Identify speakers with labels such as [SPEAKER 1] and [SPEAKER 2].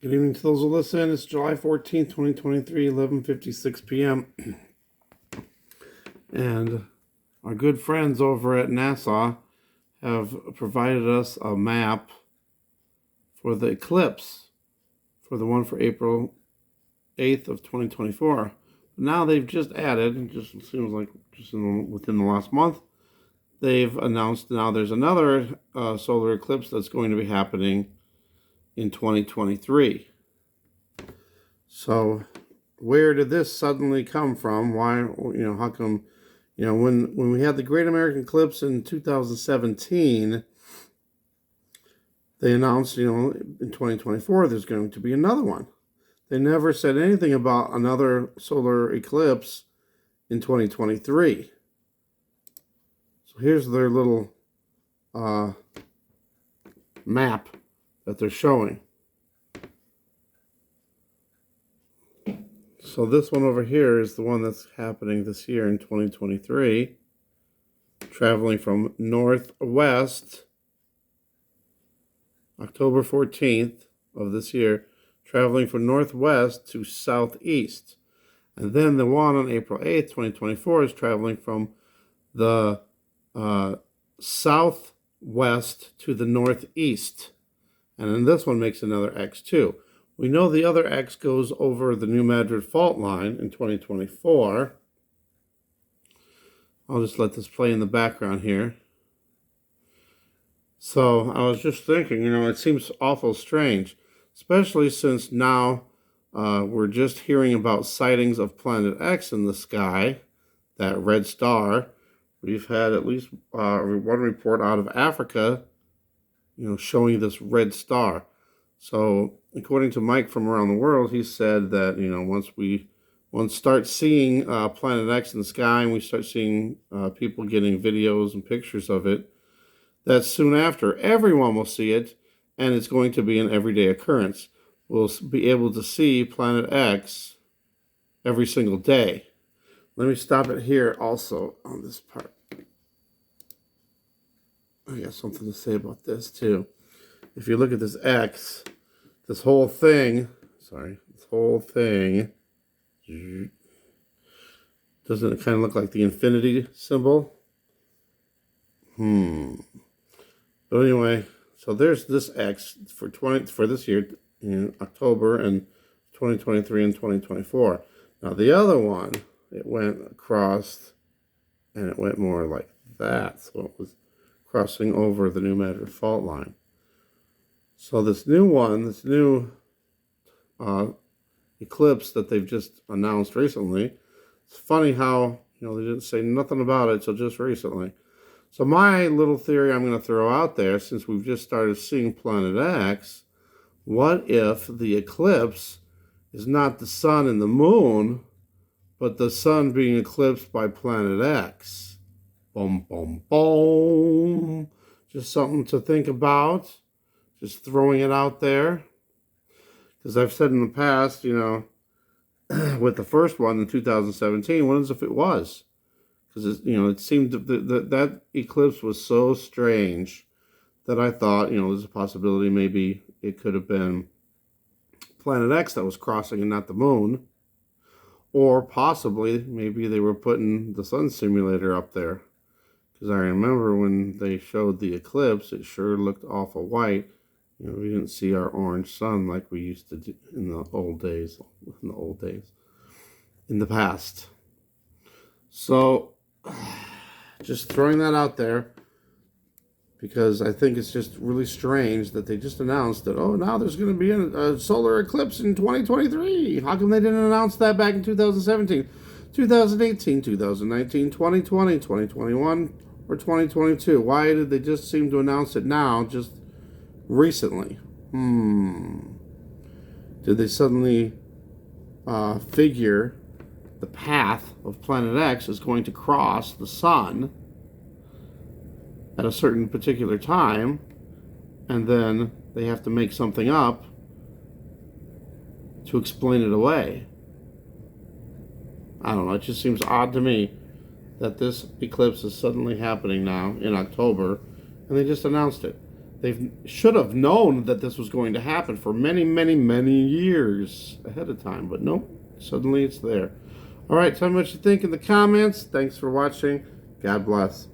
[SPEAKER 1] Good evening to those who listen. It's July 14th, 2023, 11:56 p.m. And our good friends over at NASA have provided us a map for the eclipse, for the one for April 8th of 2024. Now they've just added, it just seems like within the last month, they've announced now there's another solar eclipse that's going to be happening in 2023. So where did this suddenly come from? Why, how come, when we had the Great American Eclipse in 2017, they announced, in 2024, there's going to be another one. They never said anything about another solar eclipse in 2023. So here's their little map that they're showing. So this one over here is the one that's happening this year in 2023, traveling from northwest, October 14th of this year, traveling from northwest to southeast. And then the one on April 8th, 2024 is traveling from the southwest to the northeast. And then this one makes another X too. We know the other X goes over the New Madrid fault line in 2024. I'll just let this play in the background here. So I was just thinking, it seems awful strange, especially since now we're just hearing about sightings of Planet X in the sky, that red star. We've had at least one report out of Africa, showing this red star. So according to Mike from around the world, he said that, once start seeing Planet X in the sky and we start seeing people getting videos and pictures of it, that soon after everyone will see it and it's going to be an everyday occurrence. We'll be able to see Planet X every single day. Let me stop it here also on this part. I got something to say about this too. If you look at this X, this whole thing, doesn't it kind of look like the infinity symbol? But anyway, so there's this X for this year in October and 2023 and 2024. Now the other one, it went across and it went more like that. So it was crossing over the New Madrid fault line. So this new one, eclipse that they've just announced recently, it's funny how, they didn't say nothing about it till just recently. So my little theory I'm going to throw out there, since we've just started seeing Planet X, what if the eclipse is not the sun and the moon, but the sun being eclipsed by Planet X? Boom, boom, boom. Just something to think about. Just throwing it out there. Because I've said in the past, with the first one in 2017, what if it was? Because, it seemed that eclipse was so strange that I thought, there's a possibility maybe it could have been Planet X that was crossing and not the moon. Or possibly, maybe they were putting the sun simulator up there. Because I remember when they showed the eclipse, it sure looked awful white. We didn't see our orange sun like we used to do in the old days, in the past. So, just throwing that out there, because I think it's just really strange that they just announced that, now there's going to be a solar eclipse in 2023. How come they didn't announce that back in 2017, 2018, 2019, 2020, 2021, or 2022? Why did they just seem to announce it now, just recently? Did they suddenly figure the path of Planet X is going to cross the sun at a certain particular time, and then they have to make something up to explain it away? I don't know, it just seems odd to me that this eclipse is suddenly happening now in October, and they just announced it. They should have known that this was going to happen for many, many, many years ahead of time. But nope, suddenly it's there. All right, tell me what you think in the comments. Thanks for watching. God bless.